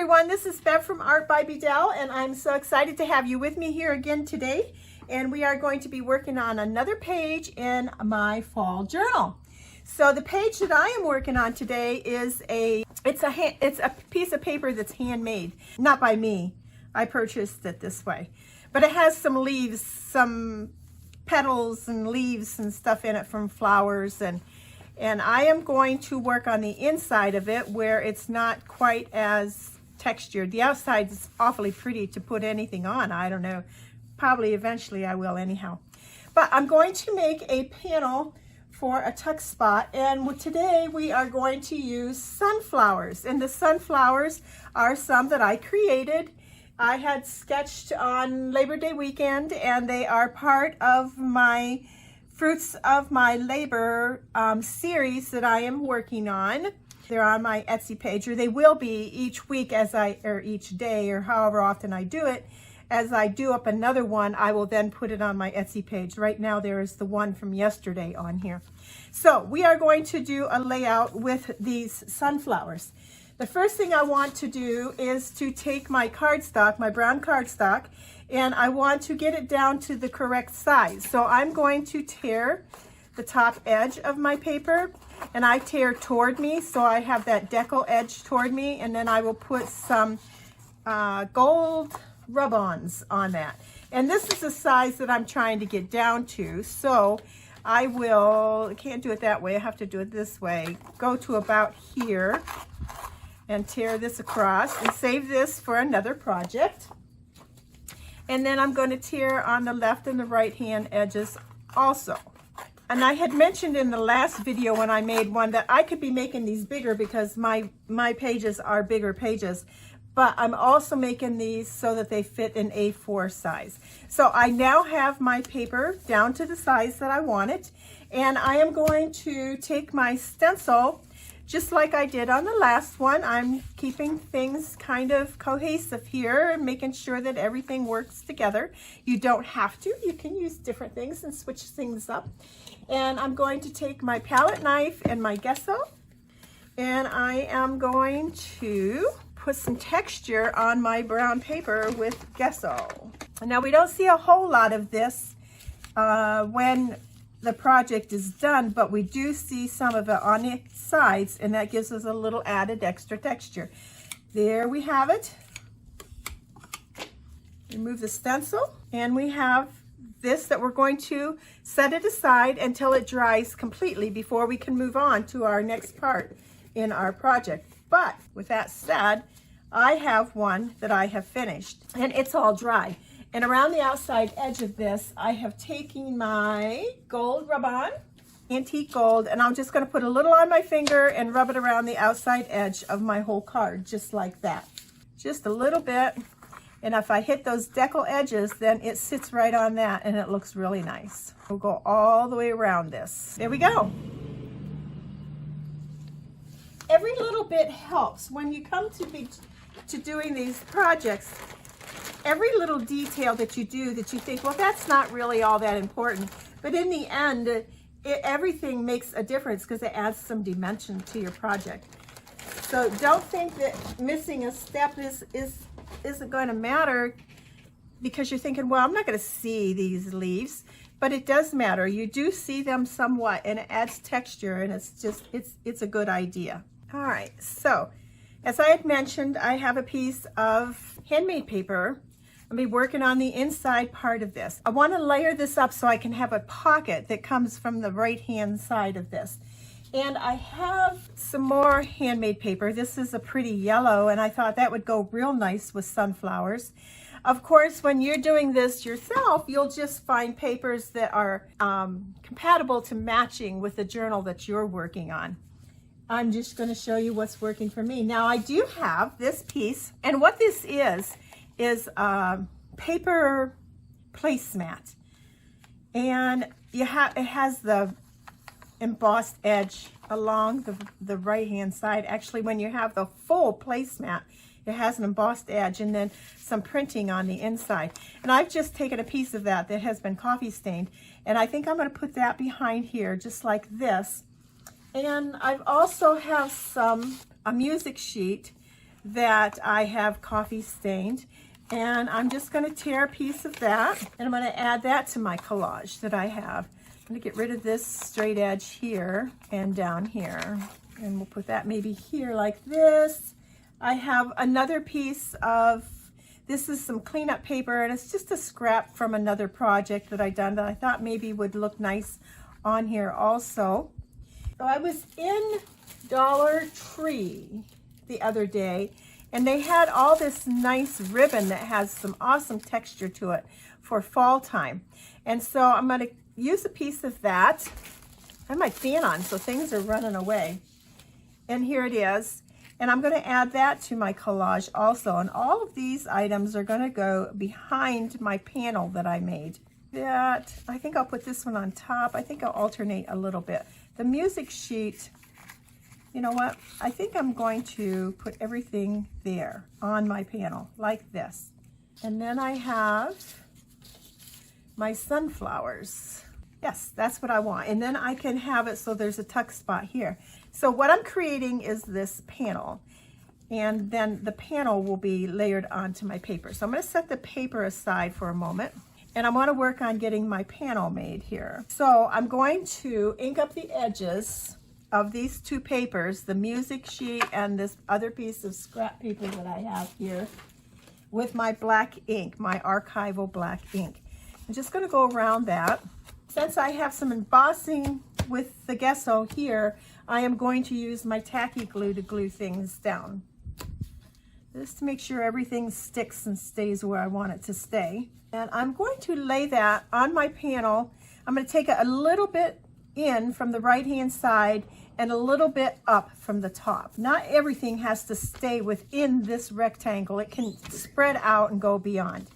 everyone, this is Bev from Art by Bedell, and I'm so excited to have you with me here again today. And we are going to be working on another page in my fall journal. So the page that I am working on today is it's a piece of paper that's handmade, not by me. I purchased it this way, but it has some leaves, some petals and leaves and stuff in it from flowers, and I am going to work on the inside of it where it's not quite as textured. The outside is awfully pretty to put anything on. I don't know. Probably eventually I will anyhow. But I'm going to make a panel for a tuck spot, and today we are going to use sunflowers. And the sunflowers are some that I created. I had sketched on Labor Day weekend, and they are part of my Fruits of My Labor series that I am working on. They're on my Etsy page, or they will be each week or each day, or however often I do it. As I do up another one, I will then put it on my Etsy page. Right now there is the one from yesterday on here. So we are going to do a layout with these sunflowers. The first thing I want to do is to take my cardstock, my brown cardstock, and I want to get it down to the correct size. So I'm going to tear the top edge of my paper, and I tear toward me, so I have that decal edge toward me, and then I will put some gold rub-ons on that. And this is the size that I'm trying to get down to, so I can't do it that way, I have to do it this way. Go to about here and tear this across and save this for another project. And then I'm going to tear on the left and the right hand edges also. And I had mentioned in the last video when I made one that I could be making these bigger because my pages are bigger pages. But I'm also making these so that they fit in A4 size. So I now have my paper down to the size that I want it. And I am going to take my stencil, just like I did on the last one. I'm keeping things kind of cohesive here and making sure that everything works together. You don't have to. You can use different things and switch things up. And I'm going to take my palette knife and my gesso, and I am going to put some texture on my brown paper with gesso. Now we don't see a whole lot of this when the project is done, but we do see some of it on the sides, and that gives us a little added extra texture. There we have it. Remove the stencil, and we have this that we're going to set it aside until it dries completely before we can move on to our next part in our project. But with that said, I have one that I have finished, and it's all dry. And around the outside edge of this, I have taken my gold rub-on, antique gold, and I'm just going to put a little on my finger and rub it around the outside edge of my whole card, just like that. Just a little bit. And if I hit those decal edges, then it sits right on that, and it looks really nice. We'll go all the way around this. There we go. Every little bit helps. When you come to doing these projects, every little detail that you do that you think, well, that's not really all that important, but in the end, everything makes a difference because it adds some dimension to your project. So don't think that missing a step isn't going to matter because you're thinking, well, I'm not going to see these leaves, but it does matter. You do see them somewhat, and it adds texture, and it's a good idea. All right, so as I had mentioned, I have a piece of handmade paper. I'll be working on the inside part of this. I want to layer this up so I can have a pocket that comes from the right-hand side of this. And I have some more handmade paper. This is a pretty yellow, and I thought that would go real nice with sunflowers. Of course, when you're doing this yourself, you'll just find papers that are compatible to matching with the journal that you're working on. I'm just going to show you what's working for me. Now, I do have this piece, and what this is a paper placemat. And it has the embossed edge along the right-hand side. Actually, when you have the full placemat, it has an embossed edge and then some printing on the inside. And I've just taken a piece of that has been coffee stained, and I think I'm going to put that behind here just like this. And I've also have a music sheet that I have coffee stained. And I'm just going to tear a piece of that, and I'm going to add that to my collage that I have. I'm going to get rid of this straight edge here and down here. And we'll put that maybe here like this. I have another piece of, this is some cleanup paper, and it's just a scrap from another project that I done that I thought maybe would look nice on here also. So I was in Dollar Tree the other day, and they had all this nice ribbon that has some awesome texture to it for fall time. And so I'm going to use a piece of that. I have my fan on, so things are running away. And here it is. And I'm going to add that to my collage also. And all of these items are going to go behind my panel that I made. That, I think I'll put this one on top. I think I'll alternate a little bit. The music sheet, you know what? I think I'm going to put everything there on my panel like this. And then I have my sunflowers. Yes, that's what I want. And then I can have it so there's a tuck spot here. So what I'm creating is this panel. And then the panel will be layered onto my paper. So I'm going to set the paper aside for a moment. And I want to work on getting my panel made here. So I'm going to ink up the edges of these two papers, the music sheet and this other piece of scrap paper that I have here, with my black ink, my archival black ink. I'm just going to go around that. Since I have some embossing with the gesso here, I am going to use my tacky glue to glue things down, just to make sure everything sticks and stays where I want it to stay. And I'm going to lay that on my panel. I'm going to take it a little bit in from the right hand side and a little bit up from the top. Not everything has to stay within this rectangle. It can spread out and go beyond.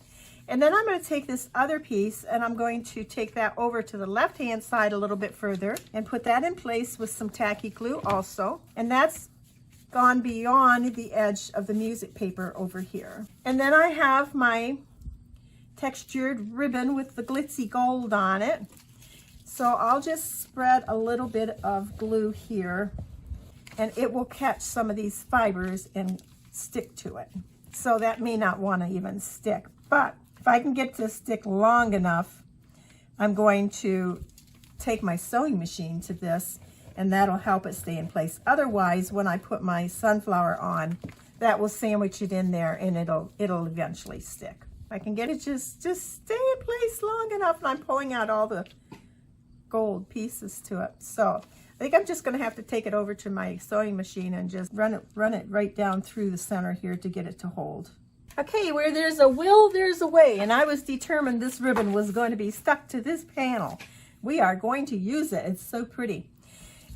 And then I'm going to take this other piece and I'm going to take that over to the left hand side a little bit further and put that in place with some tacky glue also. And that's gone beyond the edge of the music paper over here. And then I have my textured ribbon with the glitzy gold on it. So I'll just spread a little bit of glue here and it will catch some of these fibers and stick to it. So that may not want to even stick, but if I can get to stick long enough, I'm going to take my sewing machine to this and that'll help it stay in place. Otherwise, when I put my sunflower on, that will sandwich it in there and it'll eventually stick. If I can get it just stay in place long enough, and I'm pulling out all the gold pieces to it. So I think I'm just going to have to take it over to my sewing machine and just run it right down through the center here to get it to hold. Okay, where there's a will, there's a way, and I was determined this ribbon was going to be stuck to this panel. We are going to use it. It's so pretty.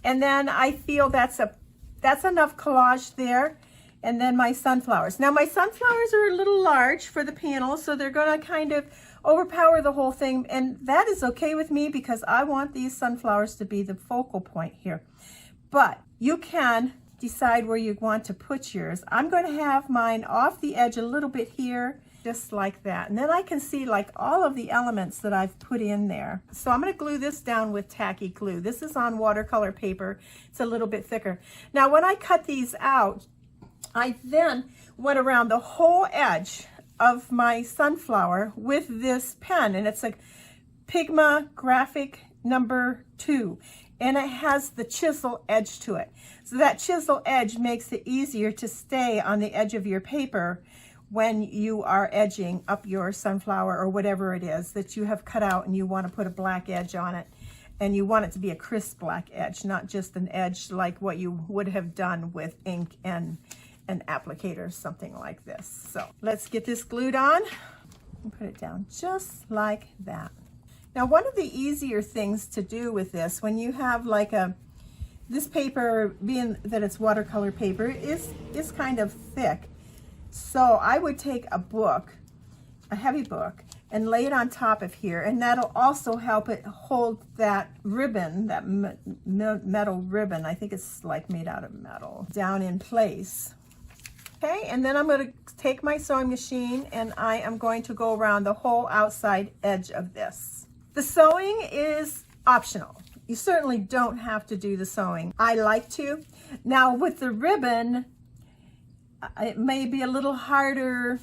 And then I feel that's enough collage there. And then my sunflowers. Now my sunflowers are a little large for the panel, so they're going to kind of overpower the whole thing, and that is okay with me because I want these sunflowers to be the focal point here. But you can decide where you want to put yours. I'm going to have mine off the edge a little bit here, just like that. And then I can see like all of the elements that I've put in there. So I'm going to glue this down with tacky glue. This is on watercolor paper. It's a little bit thicker. Now when I cut these out, I then went around the whole edge of my sunflower with this pen, and it's a Pigma Graphic number 2, and it has the chisel edge to it. So that chisel edge makes it easier to stay on the edge of your paper when you are edging up your sunflower or whatever it is that you have cut out and you want to put a black edge on it. And you want it to be a crisp black edge, not just an edge like what you would have done with ink and an applicator, something like this. So let's get this glued on and put it down just like that. Now one of the easier things to do with this, when you have like this paper, being that it's watercolor paper, is kind of thick. So I would take a book, a heavy book, and lay it on top of here, and that'll also help it hold that ribbon, that metal ribbon, I think it's like made out of metal, down in place. Okay, and then I'm going to take my sewing machine and I am going to go around the whole outside edge of this. The sewing is optional. You certainly don't have to do the sewing. I like to. Now with the ribbon, it may be a little harder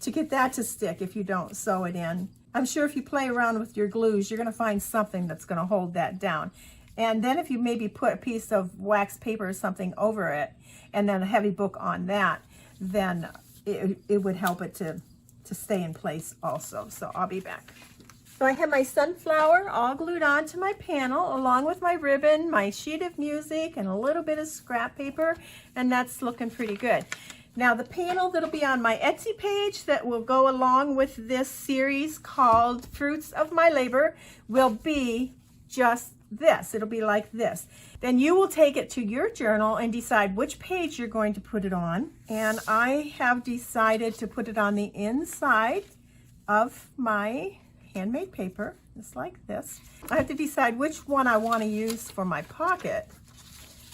to get that to stick if you don't sew it in. I'm sure if you play around with your glues, you're gonna find something that's gonna hold that down. And then if you maybe put a piece of wax paper or something over it, and then a heavy book on that, then it would help it to stay in place also. So I'll be back. So I have my sunflower all glued onto my panel, along with my ribbon, my sheet of music, and a little bit of scrap paper, and that's looking pretty good. Now the panel that'll be on my Etsy page that will go along with this series called Fruits of My Labor will be just this. It'll be like this. Then you will take it to your journal and decide which page you're going to put it on. And I have decided to put it on the inside of my handmade paper, just like this. I have to decide which one I want to use for my pocket,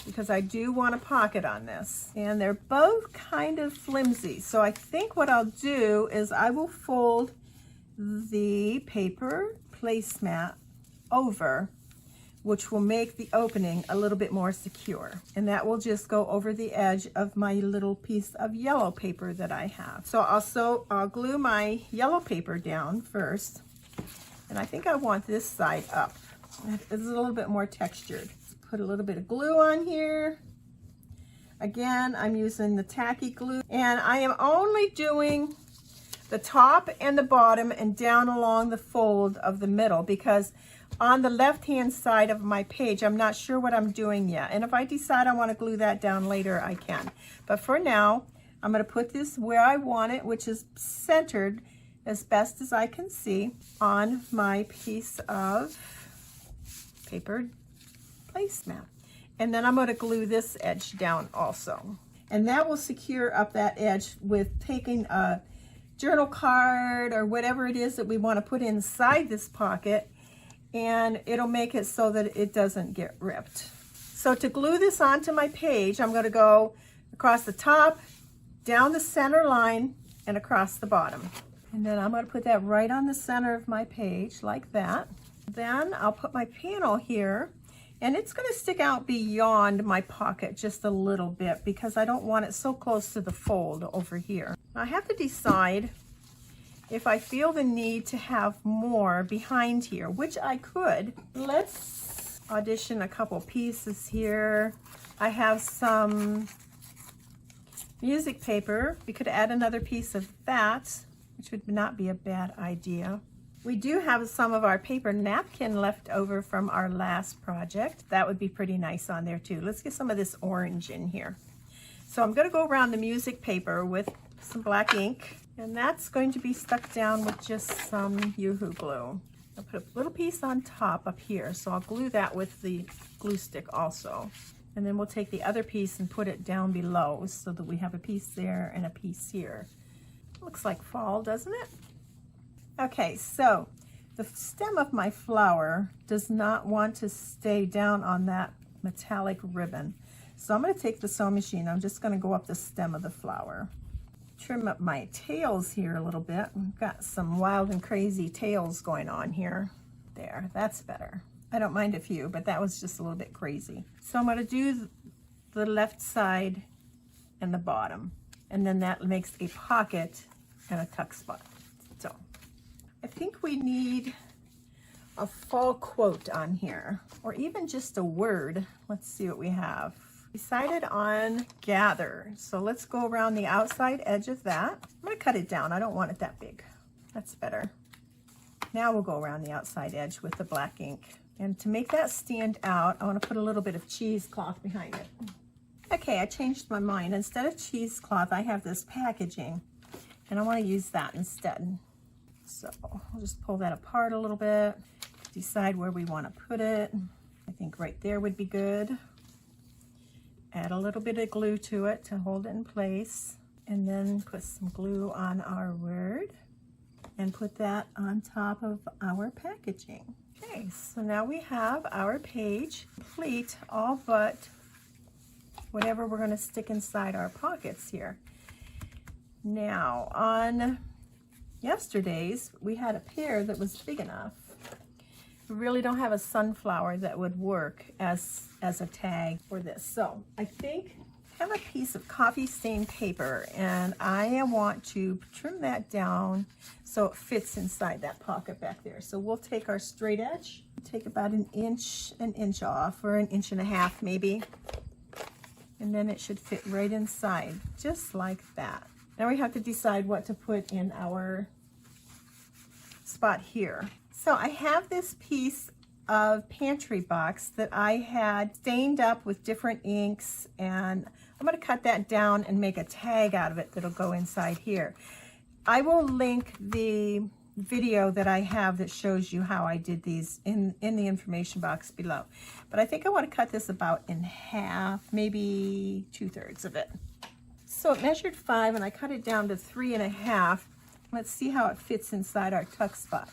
because I do want a pocket on this. And they're both kind of flimsy. So I think what I'll do is I will fold the paper placemat over, which will make the opening a little bit more secure. And that will just go over the edge of my little piece of yellow paper that I have. So I'll glue my yellow paper down first. And I think I want this side up. It's a little bit more textured. Put a little bit of glue on here. Again, I'm using the tacky glue, and I am only doing the top and the bottom and down along the fold of the middle, because on the left-hand side of my page, I'm not sure what I'm doing yet. And if I decide I want to glue that down later, I can. But for now, I'm going to put this where I want it, which is centered as best as I can see on my piece of paper placemat. And then I'm going to glue this edge down also. And that will secure up that edge with taking a journal card or whatever it is that we want to put inside this pocket, and it'll make it so that it doesn't get ripped. So to glue this onto my page, I'm going to go across the top, down the center line, and across the bottom. And then I'm going to put that right on the center of my page like that. Then I'll put my panel here, and it's going to stick out beyond my pocket just a little bit because I don't want it so close to the fold over here. I have to decide if I feel the need to have more behind here, which I could. Let's audition a couple pieces here. I have some music paper. We could add another piece of that, which would not be a bad idea. We do have some of our paper napkin left over from our last project. That would be pretty nice on there too. Let's get some of this orange in here. So I'm going to go around the music paper with some black ink, and that's going to be stuck down with just some Yoo-hoo glue. I'll put a little piece on top up here, so I'll glue that with the glue stick also. And then we'll take the other piece and put it down below so that we have a piece there and a piece here. Looks like fall, doesn't it? Okay, so the stem of my flower does not want to stay down on that metallic ribbon. So I'm going to take the sewing machine. I'm just going to go up the stem of the flower. Trim up my tails here a little bit. We've got some wild and crazy tails going on here. There, that's better. I don't mind a few, but that was just a little bit crazy. So I'm going to do the left side and the bottom. And then that makes a pocket and a tuck spot. So I think we need a fall quote on here, or even just a word. Let's see what we have. Decided on gather. So let's go around the outside edge of that. I'm going to cut it down. I don't want it that big. That's better. Now we'll go around the outside edge with the black ink. And to make that stand out, I want to put a little bit of cheesecloth behind it. Okay, I changed my mind. Instead of cheesecloth, I have this packaging, and I want to use that instead. So I'll just pull that apart a little bit, decide where we want to put it. I think right there would be good. Add a little bit of glue to it to hold it in place, and then put some glue on our word and put that on top of our packaging. Okay, so now we have our page complete, all but whatever we're going to stick inside our pockets here. Now, on yesterday's, we had a pear that was big enough. We really don't have a sunflower that would work as a tag for this. So I think have a piece of coffee stained paper, and I want to trim that down so it fits inside that pocket back there. So we'll take our straight edge, take about an inch off, or 1.5 inches maybe, and then it should fit right inside, just like that. Now we have to decide what to put in our spot here. So I have this piece of pantry box that I had stained up with different inks, and I'm going to cut that down and make a tag out of it that'll go inside here. I will link the video that I have that shows you how I did these in the information box below. But I think I want to cut this about in half, maybe 2/3 of it. So it measured 5 and I cut it down to 3.5. Let's see how it fits inside our tuck spot.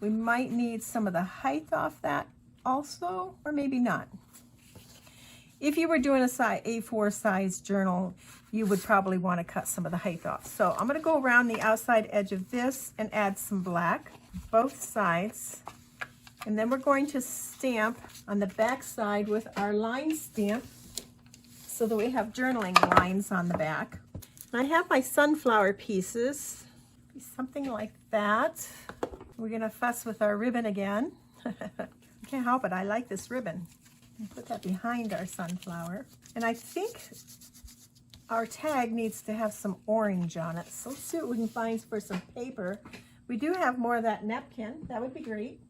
We might need some of the height off that also, or maybe not. If you were doing a A4 size journal, you would probably want to cut some of the height off. So I'm going to go around the outside edge of this and add some black, both sides. And then we're going to stamp on the back side with our line stamp so that we have journaling lines on the back. And I have my sunflower pieces, something like that. We're going to fuss with our ribbon again. Can't help it, I like this ribbon. Put that behind our sunflower. And I think our tag needs to have some orange on it. So let's see what we can find for some paper. We do have more of that napkin. That would be great.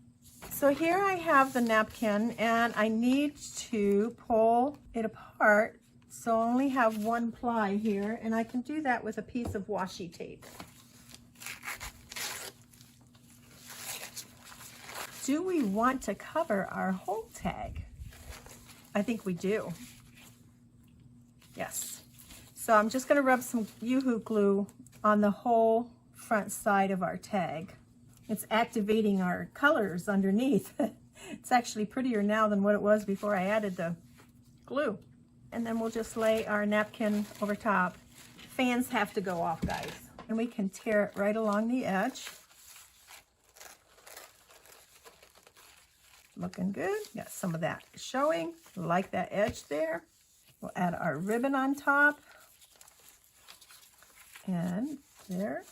So here I have the napkin, and I need to pull it apart. So I only have one ply here, and I can do that with a piece of washi tape. Do we want to cover our whole tag? I think we do. Yes. So I'm just going to rub some Yoo-hoo glue on the whole front side of our tag. It's activating our colors underneath. It's actually prettier now than what it was before I added the glue. And then we'll just lay our napkin over top. Fans have to go off, guys. And we can tear it right along the edge. Looking good. Got some of that showing. Like that edge there. We'll add our ribbon on top. And there.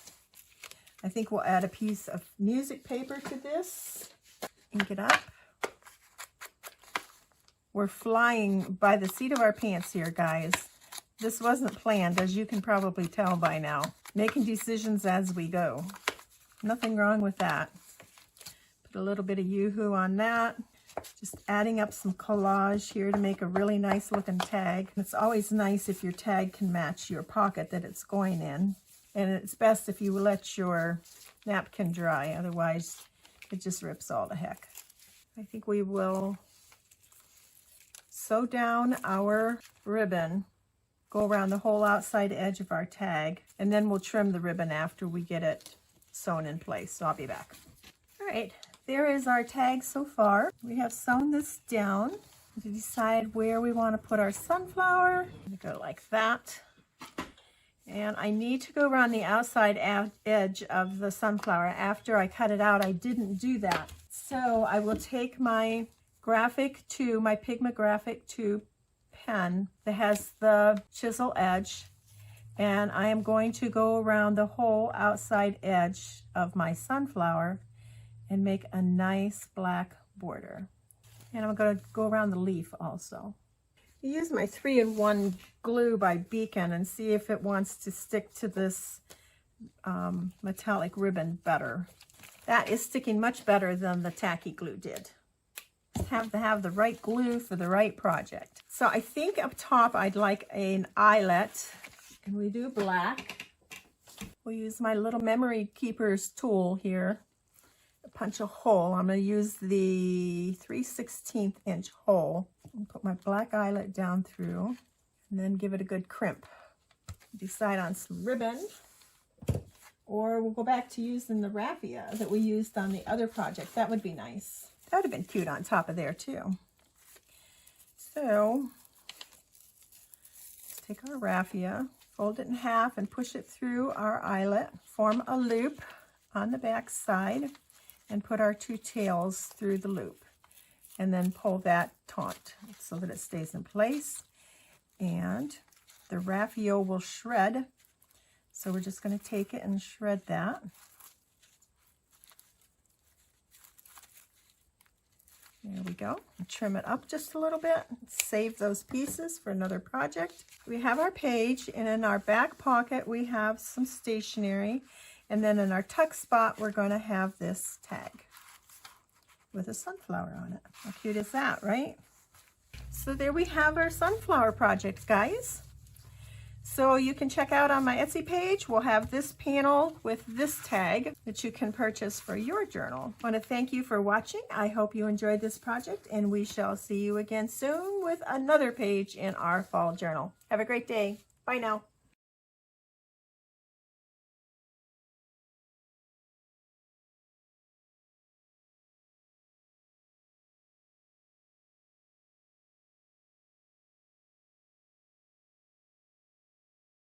I think we'll add a piece of music paper to this. Ink it up. We're flying by the seat of our pants here, guys. This wasn't planned, as you can probably tell by now. Making decisions as we go. Nothing wrong with that. Put a little bit of Yoo-hoo on that. Just adding up some collage here to make a really nice looking tag. It's always nice if your tag can match your pocket that it's going in. And it's best if you let your napkin dry, otherwise it just rips all to heck. I think we will sew down our ribbon, go around the whole outside edge of our tag, and then we'll trim the ribbon after we get it sewn in place. So I'll be back. All right, there is our tag so far. We have sewn this down to decide where we want to put our sunflower. I'm gonna go like that. And I need to go around the outside edge of the sunflower. After I cut it out, I didn't do that. So I will take my graphic 2, my Pigma graphic 2 pen that has the chisel edge, and I am going to go around the whole outside edge of my sunflower and make a nice black border. And I'm going to go around the leaf also. I use my 3-in-1 glue by Beacon and see if it wants to stick to this metallic ribbon better. That is sticking much better than the tacky glue did. Just have to have the right glue for the right project. So I think up top I'd like an eyelet, and we do black. We'll use my little memory keepers tool here. Punch a hole. I'm going to use the 3/16 inch hole and put my black eyelet down through, and then give it a good crimp. Decide on some ribbon, or we'll go back to using the raffia that we used on the other project. That would be nice. That would have been cute on top of there too. So let's take our raffia, fold it in half and push it through our eyelet, form a loop on the back side, and put our 2 tails through the loop, and then pull that taut so that it stays in place. And the Raphael will shred. So we're just going to take it and shred that. There we go. Trim it up just a little bit. Save those pieces for another project. We have our page, and in our back pocket we have some stationery. And then in our tuck spot we're going to have this tag with a sunflower on it. How cute is that, right? So there we have our sunflower project, guys. So you can check out on my Etsy page. We'll have this panel with this tag that you can purchase for your journal. I want to thank you for watching. I hope you enjoyed this project, and we shall see you again soon with another page in our fall journal. Have a great day. Bye now.